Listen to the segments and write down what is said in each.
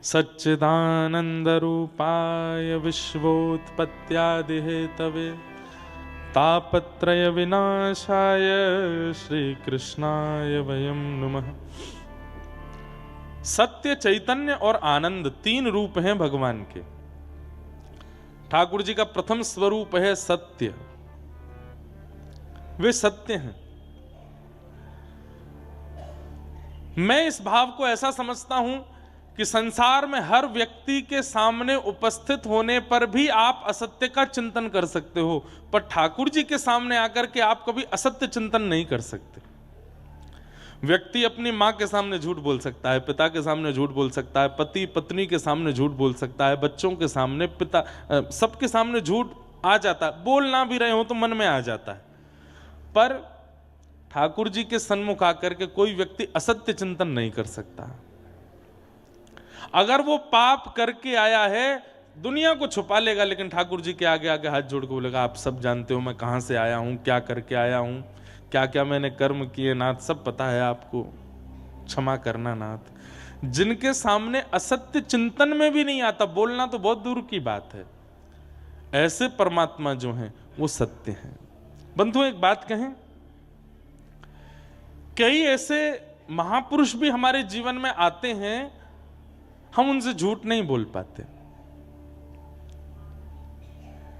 सच्चिदानंदरूपाय विश्वोत्पत्त्यादिहेतवे तापत्रय विनाशाय श्रीकृष्णाय वयं नमः। सत्य, चैतन्य और आनंद तीन रूप हैं भगवान के। ठाकुर जी का प्रथम स्वरूप है सत्य। वे सत्य हैं। मैं इस भाव को ऐसा समझता हूं कि संसार में हर व्यक्ति के सामने उपस्थित होने पर भी आप असत्य का चिंतन कर सकते हो, पर ठाकुर जी के सामने आकर के आप कभी असत्य चिंतन नहीं कर सकते। व्यक्ति अपनी मां के सामने झूठ बोल सकता है, पिता के सामने झूठ बोल सकता है, पति पत्नी के सामने झूठ बोल सकता है, बच्चों के सामने, पिता सबके सामने झूठ आ जाता है। बोल ना भी रहे हो तो मन में आ जाता है। पर ठाकुर जी के सन्मुख आकर के कोई व्यक्ति असत्य चिंतन नहीं कर सकता। अगर वो पाप करके आया है दुनिया को छुपा लेगा, लेकिन ठाकुर जी के आगे आगे हाथ जोड़ के बोलेगा आप सब जानते हो मैं कहां से आया हूं, क्या करके आया हूं, क्या क्या मैंने कर्म किए नाथ, सब पता है आपको, क्षमा करना नाथ। जिनके सामने असत्य चिंतन में भी नहीं आता, बोलना तो बहुत दूर की बात है, ऐसे परमात्मा जो हैं वो सत्य हैं। बंधु एक बात कहें, कई ऐसे महापुरुष भी हमारे जीवन में आते हैं, हम उनसे झूठ नहीं बोल पाते।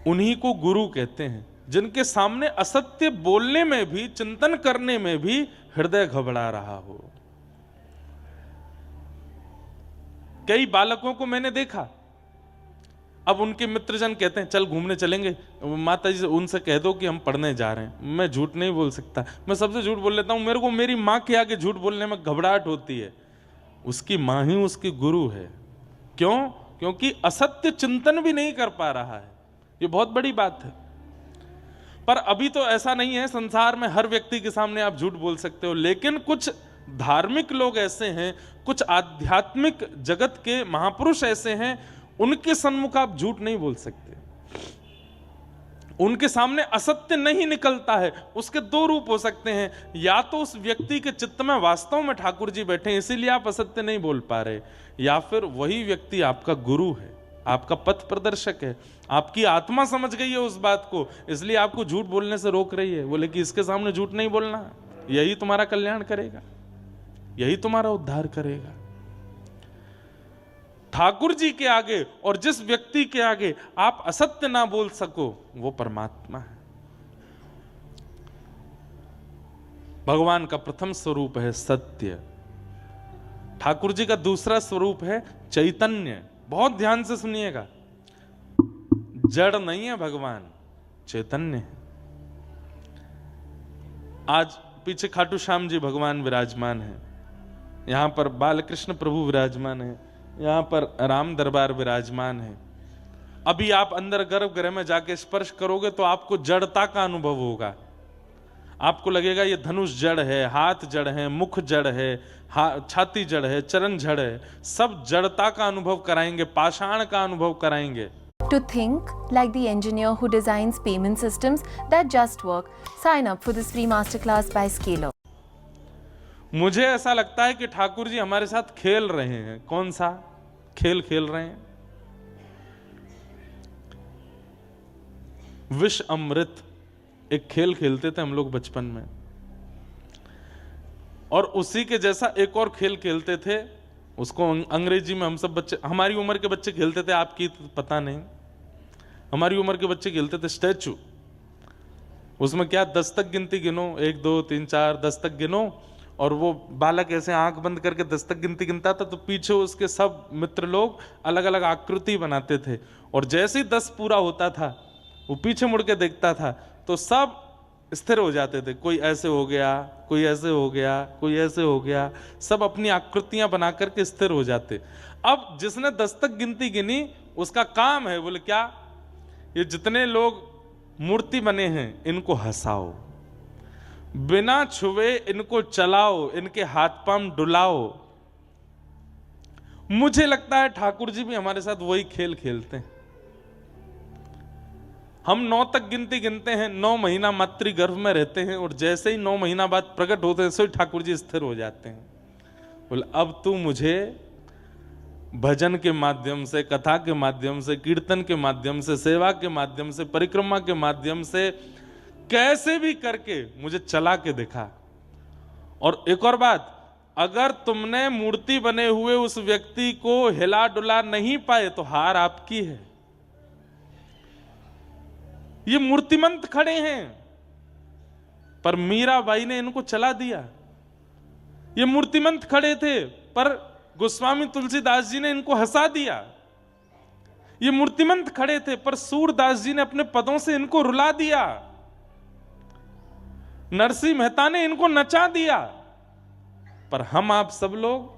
उन्हीं को गुरु कहते हैं, जिनके सामने असत्य बोलने में भी, चिंतन करने में भी हृदय घबरा रहा हो। कई बालकों को मैंने देखा, अब उनके मित्रजन कहते हैं चल घूमने चलेंगे, माता जी उनसे कह दो कि हम पढ़ने जा रहे हैं। मैं झूठ नहीं बोल सकता, मैं सबसे झूठ बोल लेता हूं। मेरे को मेरी मां के आगे झूठ बोलने में घबराहट होती है। उसकी मां ही उसकी गुरु है। क्यों? क्योंकि असत्य चिंतन भी नहीं कर पा रहा है। ये बहुत बड़ी बात है। पर अभी तो ऐसा नहीं है, संसार में हर व्यक्ति के सामने आप झूठ बोल सकते हो, लेकिन कुछ धार्मिक लोग ऐसे हैं, कुछ आध्यात्मिक जगत के महापुरुष ऐसे हैं, उनके सन्मुख आप झूठ नहीं बोल सकते। उनके सामने असत्य नहीं निकलता है। उसके दो रूप हो सकते हैं, या तो उस व्यक्ति के चित्त में वास्तव में ठाकुर जी बैठे हैं इसीलिए आप असत्य नहीं बोल पा रहे, या फिर वही व्यक्ति आपका गुरु है, आपका पथ प्रदर्शक है, आपकी आत्मा समझ गई है उस बात को, इसलिए आपको झूठ बोलने से रोक रही है। बोले कि इसके सामने झूठ नहीं बोलना, यही तुम्हारा कल्याण करेगा, यही तुम्हारा उद्धार करेगा। ठाकुर जी के आगे और जिस व्यक्ति के आगे आप असत्य ना बोल सको, वो परमात्मा है। भगवान का प्रथम स्वरूप है सत्य। ठाकुर जी का दूसरा स्वरूप है चैतन्य। बहुत ध्यान से सुनिएगा, जड़ नहीं है भगवान, चैतन्य है। आज पीछे खाटू श्याम जी भगवान विराजमान है, यहां पर बालकृष्ण प्रभु विराजमान है, यहां पर राम दरबार विराजमान है। अभी आप अंदर गर्भगृह में जाके स्पर्श करोगे तो आपको जड़ता का अनुभव होगा। आपको लगेगा ये धनुष जड़ है, हाथ जड़ है, मुख जड़ है, छाती जड़ है, चरण जड़ है, सब जड़ता का अनुभव कराएंगे, पाषाण का अनुभव कराएंगे। To think like the engineer who designs payment systems that just work. Sign up for this free masterclass by Scaler. मुझे ऐसा लगता है कि ठाकुर जी हमारे साथ खेल रहे हैं। कौन सा खेल खेल रहे हैं? विष अमृत एक खेल खेलते थे हम लोग बचपन में, और उसी के जैसा एक और खेल खेलते थे, उसको अंग्रेजी में हम सब बच्चे, हमारी उम्र के बच्चे खेलते थे, आपकी तो पता नहीं, हमारी उम्र के बच्चे खेलते थे स्टैचू। उसमें क्या 10 तक गिनती गिनो, 1 2 3 4 10 तक गिनो, और वो बालक ऐसे आंख बंद करके 10 तक गिनती गिनता था, तो पीछे उसके सब मित्र लोग अलग अलग आकृति बनाते थे, और जैसे ही 10 पूरा होता था वो पीछे मुड़ के देखता था तो सब स्थिर हो जाते थे। कोई ऐसे हो गया, कोई ऐसे हो गया, कोई ऐसे हो गया, सब अपनी आकृतियां बना करके स्थिर हो जाते। अब जिसने 10 तक गिनती गिनी उसका काम है, बोले क्या, ये जितने लोग मूर्ति बने हैं इनको हंसाओ, बिना छुए इनको चलाओ, इनके हाथ पांव डुलाओ। मुझे लगता है ठाकुर जी भी हमारे साथ वही खेल खेलते हैं। हम 9 तक गिनती गिनते हैं, 9 महीना मातृ गर्भ में रहते हैं, और जैसे ही 9 महीना बाद प्रकट होते हैं सो ठाकुर जी स्थिर हो जाते हैं। बोले अब तू मुझे भजन के माध्यम से, कथा के माध्यम से, कीर्तन के माध्यम से, सेवा के माध्यम से, परिक्रमा के माध्यम से, कैसे भी करके मुझे चला के दिखा। और एक और बात, अगर तुमने मूर्ति बने हुए उस व्यक्ति को हिला डुला नहीं पाए तो हार आपकी है। ये मूर्तिमंत खड़े हैं, पर मीराबाई ने इनको चला दिया। ये मूर्तिमंत खड़े थे, पर गोस्वामी तुलसीदास जी ने इनको हंसा दिया। ये मूर्तिमंत खड़े थे, पर सूरदास जी ने अपने पदों से इनको रुला दिया। नरसिंह मेहता ने इनको नचा दिया। पर हम आप सब लोग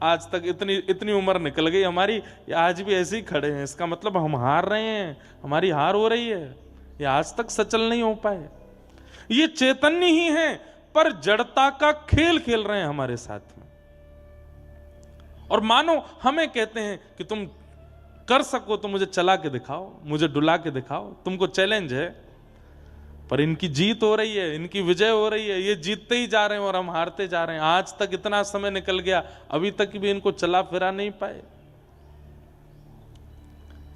आज तक इतनी उम्र निकल गई हमारी, ये आज भी ऐसे ही खड़े हैं। इसका मतलब हम हार रहे हैं, हमारी हार हो रही है। ये आज तक सचल नहीं हो पाए। ये चैतन्य ही हैं, पर जड़ता का खेल खेल रहे हैं हमारे साथ में। और मानो हमें कहते हैं कि तुम कर सको तो मुझे चला के दिखाओ, मुझे डुला के दिखाओ, तुमको चैलेंज है। पर इनकी जीत हो रही है, इनकी विजय हो रही है, ये जीतते ही जा रहे हैं और हम हारते जा रहे हैं। आज तक इतना समय निकल गया, अभी तक भी इनको चला फिरा नहीं पाए।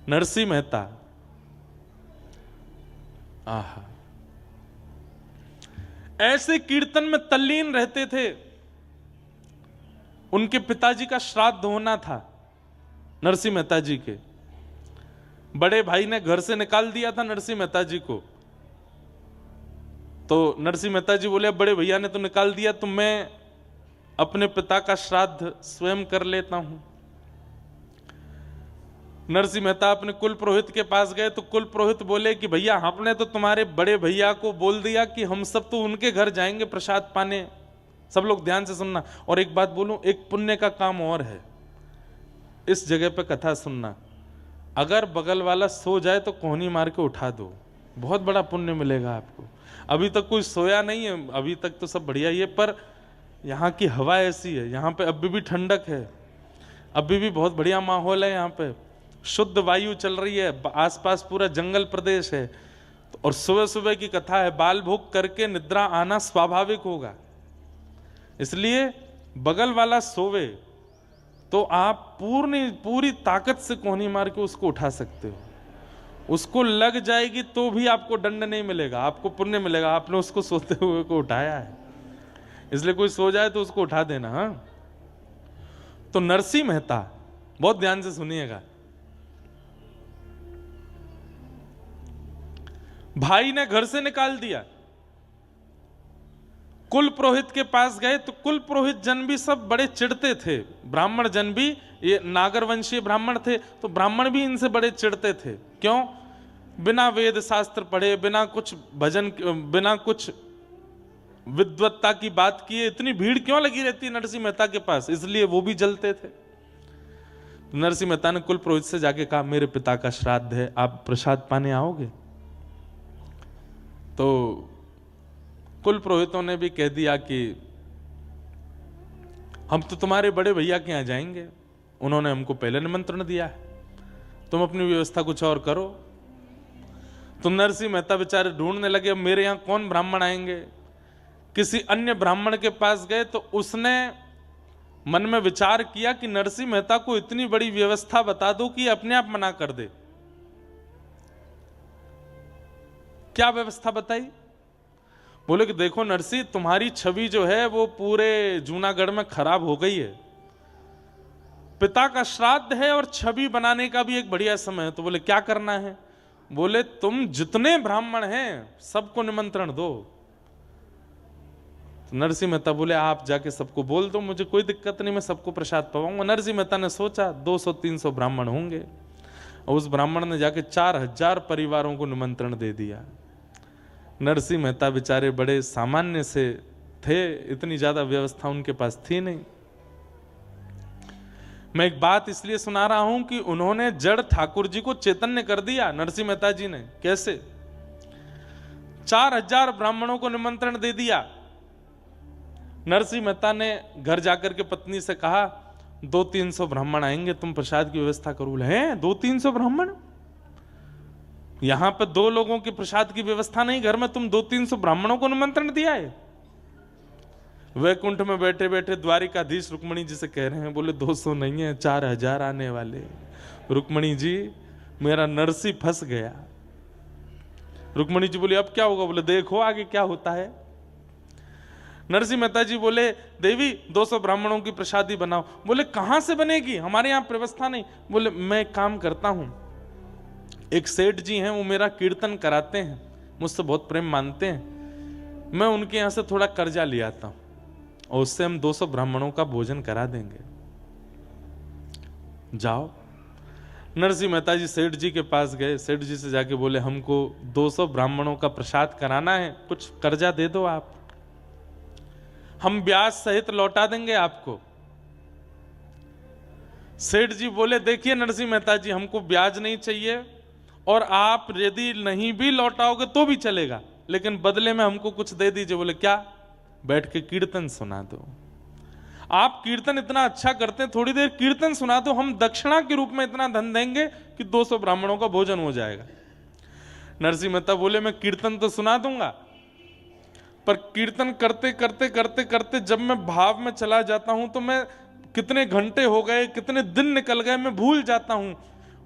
नरसिंह मेहता, आहा, ऐसे कीर्तन में तल्लीन रहते थे। उनके पिताजी का श्राद्ध होना था, नरसिंह मेहता जी के। बड़े भाई ने घर से निकाल दिया था नरसिंह मेहता जी को। तो नरसिंह मेहता जी बोले, बड़े भैया ने तो निकाल दिया, तो मैं अपने पिता का श्राद्ध स्वयं कर लेता हूं। नरसिंह मेहता अपने कुल पुरोहित के पास गए, तो कुल पुरोहित बोले कि भैया, हमने तो तुम्हारे बड़े भैया को बोल दिया कि हम सब तो उनके घर जाएंगे प्रसाद पाने। सब लोग ध्यान से सुनना। और एक बात बोलूं, एक पुण्य का काम और है, इस जगह पे कथा सुनना। अगर बगल वाला सो जाए तो कोहनी मार के उठा दो, बहुत बड़ा पुण्य मिलेगा आपको। अभी तक कोई सोया नहीं है, अभी तक तो सब बढ़िया ही है, पर यहाँ की हवा ऐसी है, यहाँ पे अभी भी ठंडक है, अभी भी बहुत बढ़िया माहौल है, यहाँ पे शुद्ध वायु चल रही है, आसपास पूरा जंगल प्रदेश है। और सुबह सुबह की कथा है, बाल भोग करके निद्रा आना स्वाभाविक होगा। इसलिए बगल वाला सोवे तो आप पूरी ताकत से कोहनी मार के उसको उठा सकते हो। उसको लग जाएगी तो भी आपको दंड नहीं मिलेगा, आपको पुण्य मिलेगा, आपने उसको सोते हुए को उठाया है। इसलिए कोई सो जाए तो उसको उठा देना। हाँ, तो नरसिंह मेहता, बहुत ध्यान से सुनिएगा, भाई ने घर से निकाल दिया। कुल पुरोहित के पास गए तो कुल पुरोहित जन भी सब बड़े चिढ़ते थे। ब्राह्मण जन भी, ये नागर वंशीय ब्राह्मण थे, तो ब्राह्मण भी इनसे बड़े चिढ़ते थे। क्यों? बिना वेद शास्त्र पढ़े, बिना कुछ भजन, बिना कुछ विद्वत्ता की बात किए इतनी भीड़ क्यों लगी रहती नरसिंह मेहता के पास, इसलिए वो भी जलते थे। नरसिंह मेहता ने कुल पुरोहित से जाके कहा, मेरे पिता का श्राद्ध है, आप प्रसाद पाने आओगे? तो कुल पुरोहितों ने भी कह दिया कि हम तो तुम्हारे बड़े भैया के यहां जाएंगे, उन्होंने हमको पहले निमंत्रण दिया है, तुम अपनी व्यवस्था कुछ और करो। तुम नरसिंह मेहता बेचारे ढूंढने लगे, मेरे यहां कौन ब्राह्मण आएंगे। किसी अन्य ब्राह्मण के पास गए तो उसने मन में विचार किया कि नरसिंह मेहता को इतनी बड़ी व्यवस्था बता दो कि अपने आप मना कर दे। क्या व्यवस्था बताई? बोले कि देखो नरसिंह, तुम्हारी छवि जो है वो पूरे जूनागढ़ में खराब हो गई है। पिता का श्राद्ध है और छवि बनाने का भी एक बढ़िया समय है। तो बोले क्या करना है? बोले तुम जितने ब्राह्मण हैं सबको निमंत्रण दो। तो नरसिंह मेहता बोले आप जाके सबको बोल दो, मुझे कोई दिक्कत नहीं, मैं सबको प्रसाद पवाऊंगा। नरसिंह मेहता ने सोचा 200-300 ब्राह्मण होंगे, और उस ब्राह्मण ने जाके 4000 परिवारों को निमंत्रण दे दिया। नरसिंह मेहता बेचारे बड़े सामान्य से थे, इतनी ज्यादा व्यवस्था उनके पास थी नहीं। मैं एक बात इसलिए सुना रहा हूं कि उन्होंने जड़ ठाकुर जी को चैतन्य कर दिया नरसिंह मेहता जी ने। कैसे? 4000 ब्राह्मणों को निमंत्रण दे दिया। नरसिंह मेहता ने घर जाकर के पत्नी से कहा 200-300 ब्राह्मण आएंगे, तुम प्रसाद की व्यवस्था करो। हैं 200-300 ब्राह्मण? यहां पे 2 लोगों के प्रसाद की व्यवस्था नहीं, घर में तुम 200-300 ब्राह्मणों को निमंत्रण दिया है? वैकुंठ में बैठे बैठे द्वारिकाधीश रुक्मणी जी से कह रहे हैं, बोले 200 नहीं है, 4000 आने वाले। रुक्मणी जी मेरा नरसी फंस गया। रुक्मणी जी बोली अब क्या होगा? बोले देखो आगे क्या होता है। नरसिंह मेहता जी बोले देवी 200 ब्राह्मणों की प्रसादी बनाओ। बोले कहां से बनेगी, हमारे यहां व्यवस्था नहीं। बोले मैं एक काम करता हूं, एक सेठ जी हैं वो मेरा कीर्तन कराते हैं, मुझसे बहुत प्रेम मानते हैं, मैं उनके यहां से थोड़ा कर्जा ले आता हूं और उससे हम 200 ब्राह्मणों का भोजन करा देंगे। जाओ। नरसिंह मेहता जी सेठ जी के पास गए, सेठ जी से जाके बोले हमको 200 ब्राह्मणों का प्रसाद कराना है, कुछ कर्जा दे दो आप, हम ब्याज सहित लौटा देंगे आपको। सेठ जी बोले देखिए नरसिंह मेहता जी हमको ब्याज नहीं चाहिए और आप यदि नहीं भी लौटाओगे तो भी चलेगा, लेकिन बदले में हमको कुछ दे दीजिए। बोले क्या? बैठ के कीर्तन सुना दो। आप कीर्तन इतना अच्छा करते हैं, थोड़ी देर कीर्तन सुना दो, हम दक्षिणा के रूप में इतना धन देंगे कि 200 ब्राह्मणों का भोजन हो जाएगा। नरसिंह मेहता बोले मैं कीर्तन तो सुना दूंगा, पर कीर्तन करते करते करते करते जब मैं भाव में चला जाता हूं तो मैं कितने घंटे हो गए, कितने दिन निकल गए, मैं भूल जाता हूं।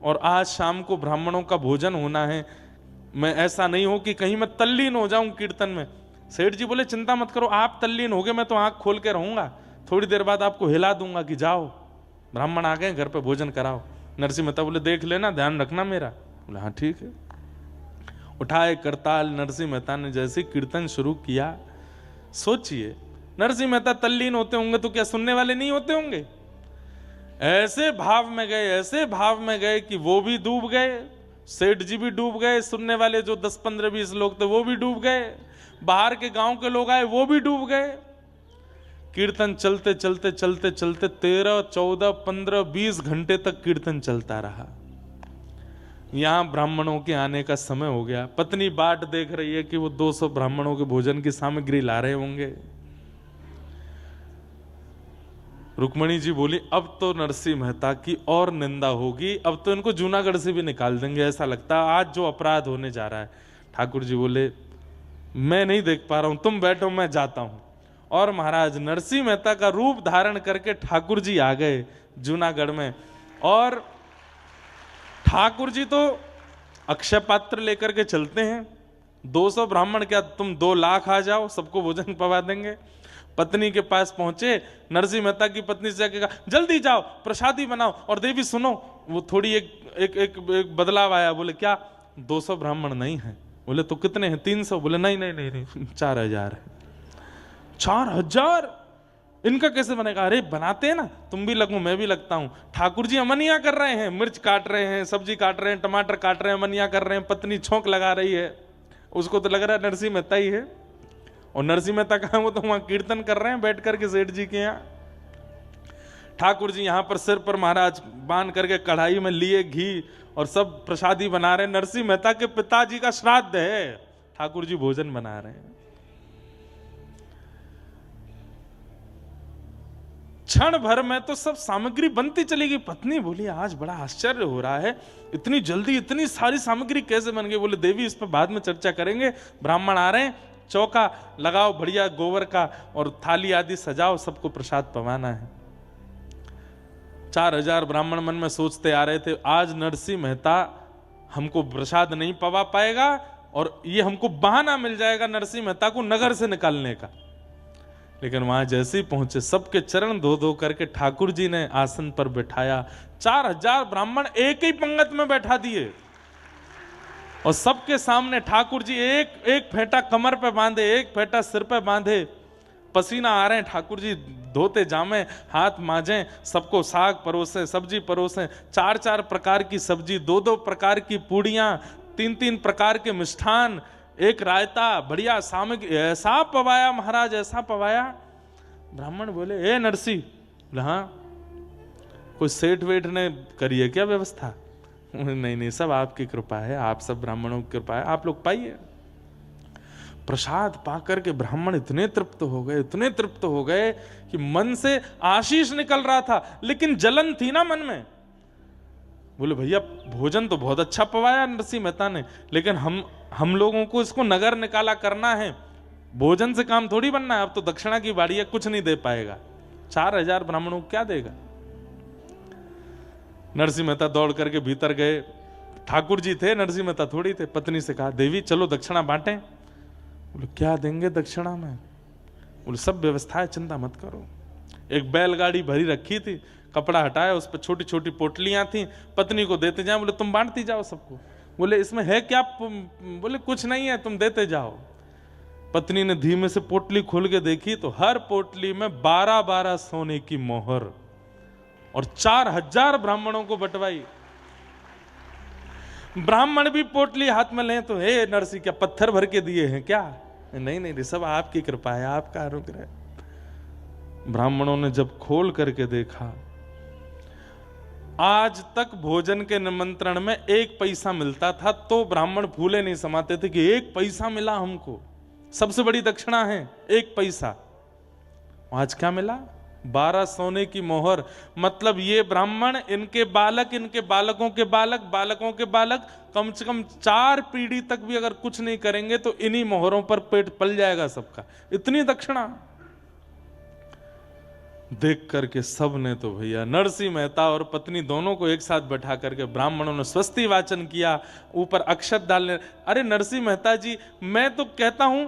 और आज शाम को ब्राह्मणों का भोजन होना है, मैं ऐसा नहीं हो कि कहीं मैं तल्लीन हो जाऊं कीर्तन में। सेठ जी बोले चिंता मत करो, आप तल्लीन हो गए, मैं तो आंख खोल के रहूंगा, थोड़ी देर बाद आपको हिला दूंगा कि जाओ ब्राह्मण आ गए, घर पे भोजन कराओ। नरसिंह मेहता बोले देख लेना, ध्यान रखना मेरा। बोले हाँ ठीक है। उठाए करताल, नरसिंह मेहता ने जैसे कीर्तन शुरू किया, सोचिए नरसिंह मेहता तल्लीन होते होंगे तो क्या सुनने वाले नहीं होते होंगे? ऐसे भाव में गए, ऐसे भाव में गए कि वो भी डूब गए, सेठ जी भी डूब गए, सुनने वाले जो 10 15 20 लोग थे वो भी डूब गए, बाहर के गांव के लोग आए वो भी डूब गए। कीर्तन चलते चलते चलते चलते 13 14 15 20 घंटे तक कीर्तन चलता रहा। यहां ब्राह्मणों के आने का समय हो गया। पत्नी बाट देख रही है कि वो 200 ब्राह्मणों के भोजन की सामग्री ला रहे होंगे। रुक्मणी जी बोली अब तो नरसिंह मेहता की और निंदा होगी, अब तो इनको जूनागढ़ से भी निकाल देंगे, ऐसा लगता है आज जो अपराध होने जा रहा है। ठाकुर जी बोले मैं नहीं देख पा रहा हूं, तुम बैठो मैं जाता हूं। और महाराज नरसिंह मेहता का रूप धारण करके ठाकुर जी आ गए जूनागढ़ में। और ठाकुर जी तो अक्षय पात्र लेकर के चलते हैं, 200 ब्राह्मण क्या तुम 2 लाख आ जाओ, सबको भोजन पवा देंगे। पत्नी के पास पहुंचे, नरसिंह मेहता की पत्नी से जाके कहा जल्दी जाओ प्रसादी बनाओ। और देवी सुनो, वो थोड़ी एक बदलाव आया। बोले क्या? 200 ब्राह्मण नहीं है। बोले तो कितने हैं? 300। बोले नहीं नहीं नहीं, नहीं 4000 है। 4000 इनका कैसे बनेगा? अरे बनाते हैं ना, तुम भी लगो मैं भी लगता हूं। ठाकुर जी अमनिया कर रहे हैं, मिर्च काट रहे हैं, सब्जी काट रहे हैं, टमाटर काट रहे हैं, अमनिया कर रहे हैं, पत्नी छोंक लगा रही है, उसको तो लग रहा है नरसिंह मेहता ही है। और नरसिंह मेहता कहां, वो तो वहां कीर्तन कर रहे हैं बैठ करके सेठ जी के यहाँ। ठाकुर जी यहां पर सिर पर महाराज बांध करके कढ़ाई में लिए घी और सब प्रसादी बना रहे हैं। नरसिंह मेहता के पिताजी का श्राद्ध है, ठाकुर जी भोजन बना रहे हैं। क्षण भर में तो सब सामग्री बनती चली गई। पत्नी बोली आज बड़ा आश्चर्य हो रहा है, इतनी जल्दी इतनी सारी सामग्री कैसे बन गई? बोले देवी इस पर बाद में चर्चा करेंगे, ब्राह्मण आ रहे हैं, चौका लगाओ बढ़िया गोबर का और थाली आदि सजाओ, सबको प्रसाद पवाना है। 4000 ब्राह्मण मन में सोचते आ रहे थे आज नरसिंह मेहता हमको प्रसाद नहीं पवा पाएगा और ये हमको बहाना मिल जाएगा नरसिंह मेहता को नगर से निकालने का। लेकिन वहां जैसे ही पहुंचे सबके चरण धो धो करके ठाकुर जी ने आसन पर बैठाया। 4000 ब्राह्मण एक ही पंगत में बैठा दिए और सबके सामने ठाकुर जी एक एक फेंटा कमर पे बांधे, एक फेंटा सिर पे बांधे, पसीना आ रहे हैं, ठाकुर जी धोते जामे, हाथ मांजे, सबको साग परोसे, सब्जी परोसे, 4-4 प्रकार की सब्जी, 2-2 प्रकार की पूड़ियां, 3-3 प्रकार के मिष्ठान, एक रायता, बढ़िया सामग्री, ऐसा पवाया महाराज, ऐसा पवाया। ब्राह्मण बोले ए नरसी, हाँ कोई सेठ वेठ ने करी है क्या व्यवस्था? नहीं नहीं, सब आपकी कृपा है, आप सब ब्राह्मणों की कृपा है, आप लोग पाइए। प्रसाद पाकर के ब्राह्मण इतने तृप्त हो गए, इतने तृप्त हो गए कि मन से आशीष निकल रहा था, लेकिन जलन थी ना मन में। बोले भैया भोजन तो बहुत अच्छा पवाया नरसिंह मेहता ने, लेकिन हम लोगों को इसको नगर निकाला करना है, भोजन से काम थोड़ी बनना है, अब तो दक्षिणा की बारी है, कुछ नहीं दे पाएगा। 4000 ब्राह्मणों को क्या देगा? नरसिंह मेहता दौड़ करके भीतर गए। ठाकुर जी थे, नरसिंह मेहता थोड़ी थे। पत्नी से कहा, देवी चलो दक्षिणा बांटें। बोले क्या देंगे दक्षिणा में? बोले सब व्यवस्था है, चिंता मत करो। एक बैलगाड़ी भरी रखी थी, कपड़ा हटाया, उस पर छोटी छोटी पोटलियां थी, पत्नी को देते जाओ। बोले तुम बांटती जाओ सबको। बोले इसमें है क्या? बोले कुछ नहीं है, तुम देते जाओ। पत्नी ने धीमे से पोटली खोल के देखी तो हर पोटली में 12-12 सोने की मोहर और 4000 ब्राह्मणों को बंटवाई। ब्राह्मण भी पोटली हाथ में लें तो हे नरसिंह क्या पत्थर भर के दिए हैं क्या? नहीं नहीं, सब आपकी कृपा है, आपका अनुग्रह। ब्राह्मणों ने जब खोल करके देखा, आज तक भोजन के निमंत्रण में 1 पैसा मिलता था तो ब्राह्मण फूले नहीं समाते थे कि 1 पैसा मिला हमको, सबसे बड़ी दक्षिणा है 1 पैसा। आज क्या मिला? 12 सोने की मोहर। मतलब ये ब्राह्मण, इनके बालक, इनके बालकों के बालक, बालकों के बालक, कम से कम 4 पीढ़ी तक भी अगर कुछ नहीं करेंगे तो इन्हीं मोहरों पर पेट पल जाएगा सबका। इतनी दक्षिणा देख करके सब ने तो भैया नरसिंह मेहता और पत्नी दोनों को एक साथ बैठा करके ब्राह्मणों ने स्वस्ति वाचन किया, ऊपर अक्षत डालने। अरे नरसिंह मेहता जी, मैं तो कहता हूं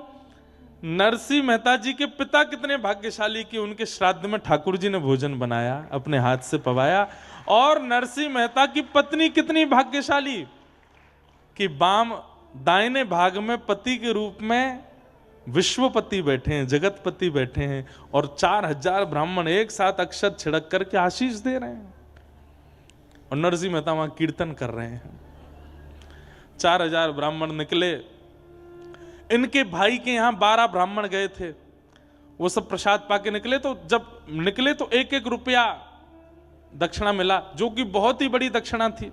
नरसिंह मेहता जी के पिता कितने भाग्यशाली कि उनके श्राद्ध में ठाकुर जी ने भोजन बनाया, अपने हाथ से पवाया। और नरसिंह मेहता की पत्नी कितनी भाग्यशाली कि दाहिने भाग में पति के रूप में विश्वपति बैठे हैं, जगतपति बैठे हैं, और 4000 ब्राह्मण एक साथ अक्षत छिड़क करके आशीष दे रहे हैं। और नरसिंह मेहता वहां कीर्तन कर रहे हैं। 4000 ब्राह्मण निकले। इनके भाई के यहां 12 ब्राह्मण गए थे, वो सब प्रसाद पाके निकले। तो जब निकले तो 1-1 रुपया दक्षिणा मिला, जो कि बहुत ही बड़ी दक्षिणा थी।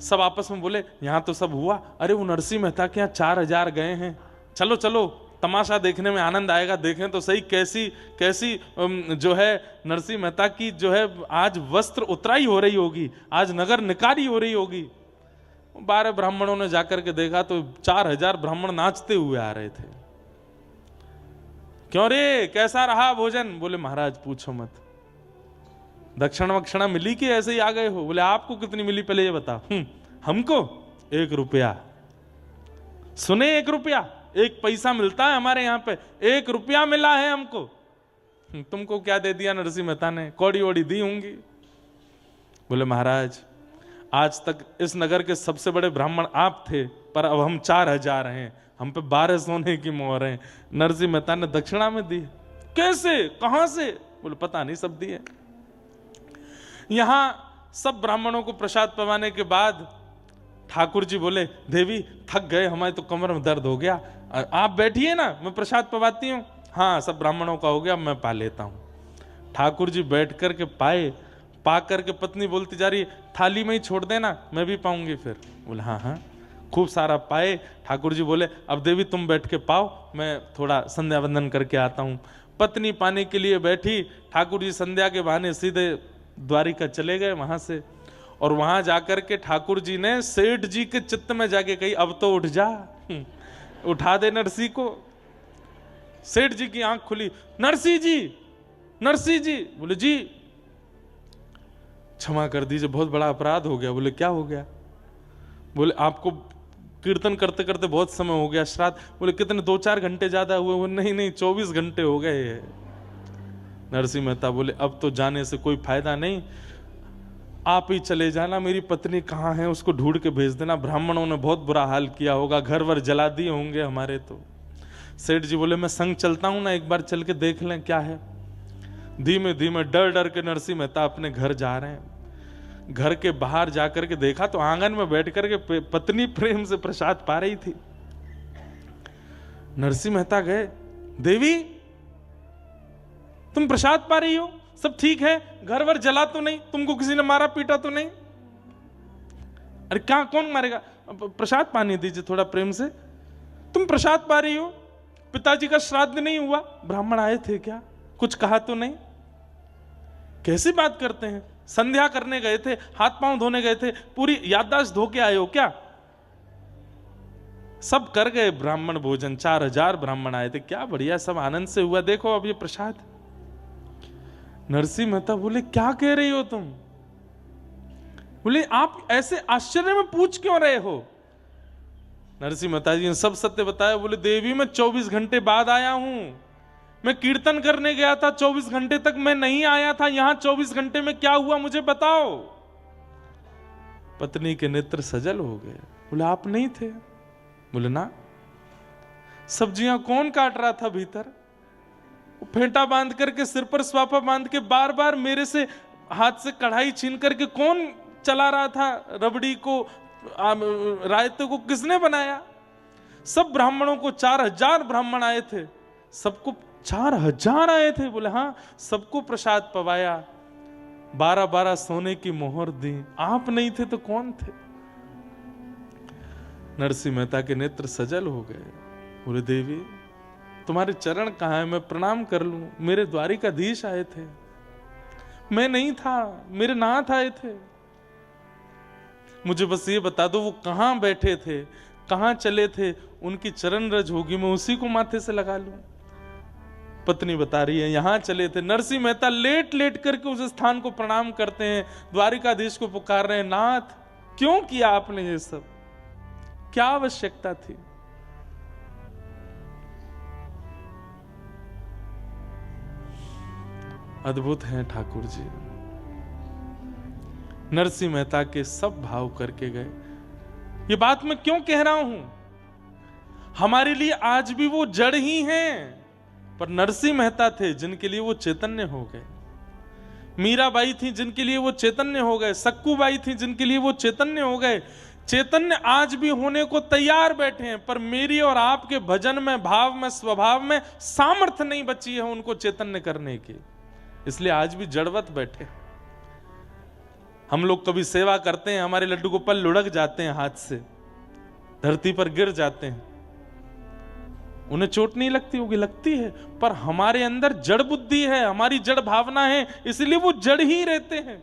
सब आपस में बोले यहां तो सब हुआ, अरे वो नरसिंह मेहता के यहां 4000 गए हैं, चलो चलो तमाशा देखने में आनंद आएगा, देखें तो सही कैसी जो है नरसिंह मेहता की जो है आज वस्त्र उतराई हो रही होगी, आज नगर निकारी हो रही होगी। 12 ब्राह्मणों ने जाकर के देखा तो 4000 ब्राह्मण नाचते हुए आ रहे थे। क्यों रे, कैसा रहा भोजन? बोले महाराज पूछो मत, दक्षिणा वक्षिणा मिली कि ऐसे ही आ गए हो? बोले आपको कितनी मिली पहले ये बताओ। हमको 1 रुपया। सुने 1 रुपया? 1 पैसा मिलता है हमारे यहाँ पे, 1 रुपया मिला है हमको। तुमको क्या दे दिया नरसिंह मेहता ने? कौड़ी वोड़ी दी होंगी। बोले महाराज आज तक इस नगर के सबसे बड़े ब्राह्मण आप थे, पर अब हम 4000 हैं, हम पे 12 सोने की मोहर हैं। नरसिंह मेहता ने दक्षिणा में दी। कैसे, कहां से? बोले पता नहीं, सब दिए। यहां सब ब्राह्मणों को प्रसाद पवाने के बाद ठाकुर जी बोले देवी थक गए, हमारे तो कमर में दर्द हो गया, आप बैठिए ना, मैं प्रसाद पवाती हूँ। हाँ सब ब्राह्मणों का हो गया, मैं पा लेता हूँ। ठाकुर जी बैठ करके पाए, पा करके पत्नी बोलती जा रही थाली में ही छोड़ देना, मैं भी पाऊंगी फिर। बोले हाँ हाँ, खूब सारा पाए। ठाकुर जी बोले अब देवी तुम बैठ के पाओ, मैं थोड़ा संध्या वंदन करके आता हूँ। पत्नी पाने के लिए बैठी, ठाकुर जी संध्या के बहाने सीधे द्वारिका चले गए वहां से। और वहां जाकर के ठाकुर जी ने सेठ जी के चित्त में जाके कही अब तो उठ जा, उठा दे नरसिंह को। सेठ जी की आंख खुली, नरसिंह जी, नरसिंह जी। बोले जी क्षमा कर दीजिए, बहुत बड़ा अपराध हो गया। बोले क्या हो गया? बोले आपको कीर्तन करते करते बहुत समय हो गया, श्राद्ध। बोले कितने, 2-4 घंटे ज्यादा हुए? नहीं नहीं 24 घंटे हो गए। नरसिंह मेहता बोले अब तो जाने से कोई फायदा नहीं, आप ही चले जाना, मेरी पत्नी कहाँ है उसको ढूंढ के भेज देना, ब्राह्मणों ने बहुत बुरा हाल किया होगा, घर वर जला दिए होंगे हमारे। तो सेठ जी बोले मैं संग चलता हूं ना, एक बार चल के देख लें क्या है। धीमे धीमे डर डर के नरसिंह मेहता अपने घर जा रहे हैं। घर के बाहर जाकर के देखा तो आंगन में बैठ करके पत्नी प्रेम से प्रसाद पा रही थी। नरसिंह मेहता गए, देवी तुम प्रसाद पा रही हो, सब ठीक है, घर वर जला तो नहीं, तुमको किसी ने मारा पीटा तो नहीं? अरे क्या, कौन मारेगा? प्रसाद पानी दीजिए थोड़ा प्रेम से। तुम प्रसाद पा रही हो, पिताजी का श्राद्ध नहीं हुआ, ब्राह्मण आए थे क्या, कुछ कहा तो नहीं? कैसी बात करते हैं, संध्या करने गए थे, हाथ पांव धोने गए थे, पूरी याददाश्त धो के आए हो क्या? सब कर गए ब्राह्मण भोजन, 4000 ब्राह्मण आए थे, क्या बढ़िया, सब आनंद से हुआ। देखो अब ये प्रसाद। नरसिंह मेहता बोले क्या कह रही हो तुम? बोले आप ऐसे आश्चर्य में पूछ क्यों रहे हो? नरसिंह मेहता जी ने सब सत्य बताया। बोले देवी मैं 24 घंटे बाद आया हूं, मैं कीर्तन करने गया था, 24 घंटे तक मैं नहीं आया था, यहां 24 घंटे में क्या हुआ मुझे बताओ। पत्नी के नेत्र सजल हो गए। बोले आप नहीं थे? बोले ना। सब्जियां कौन काट रहा था भीतर? फेंटा बांध करके, सिर पर स्वापा बांध के, बार बार मेरे से हाथ से कढ़ाई छीन करके कौन चला रहा था? रबड़ी को, रायते को किसने बनाया? सब ब्राह्मणों को, 4000 ब्राह्मण आए थे, सबको 4000 आए थे। बोले हाँ, सबको प्रसाद पवाया, 12-12 सोने की मोहर दी। आप नहीं थे तो कौन थे? नरसिंह मेहता के नेत्र सजल हो गए। बोले देवी तुम्हारे चरण कहाँ है, मैं प्रणाम कर लूं? मेरे द्वारिकाधीश आए थे, मैं नहीं था, मेरे नाथ आए थे, मुझे बस ये बता दो वो कहां बैठे थे, कहां चले थे, उनकी चरण रज होगी, मैं उसी को माथे से लगा लूं। पत्नी बता रही है यहां चले थे। नरसिंह मेहता लेट लेट करके उस स्थान को प्रणाम करते हैं, द्वारिकाधीश को पुकार रहे हैं, नाथ क्यों किया आपने ये सब, क्या आवश्यकता थी? अद्भुत हैं ठाकुर जी। नरसिंह मेहता के सब भाव करके गए। ये बात मैं क्यों कह रहा हूं? हमारे लिए आज भी वो जड़ ही हैं, पर नरसिंह मेहता थे जिनके लिए वो चैतन्य हो गए। मीराबाई थी जिनके लिए वो चैतन्य हो गए। सक्कूबाई थी जिनके लिए वो चैतन्य हो गए। चैतन्य आज भी होने को तैयार बैठे हैं, पर मेरी और आपके भजन में, भाव में, स्वभाव में सामर्थ्य नहीं बची है उनको चैतन्य करने की, इसलिए आज भी जड़वत बैठे। हम लोग कभी सेवा करते हैं, हमारे लड्डू गोपाल लुढ़क जाते हैं, हाथ से धरती पर गिर जाते हैं, उन्हें चोट नहीं लगती होगी, लगती है, पर हमारे अंदर जड़ बुद्धि है, हमारी जड़ भावना है, इसलिए वो जड़ ही रहते हैं।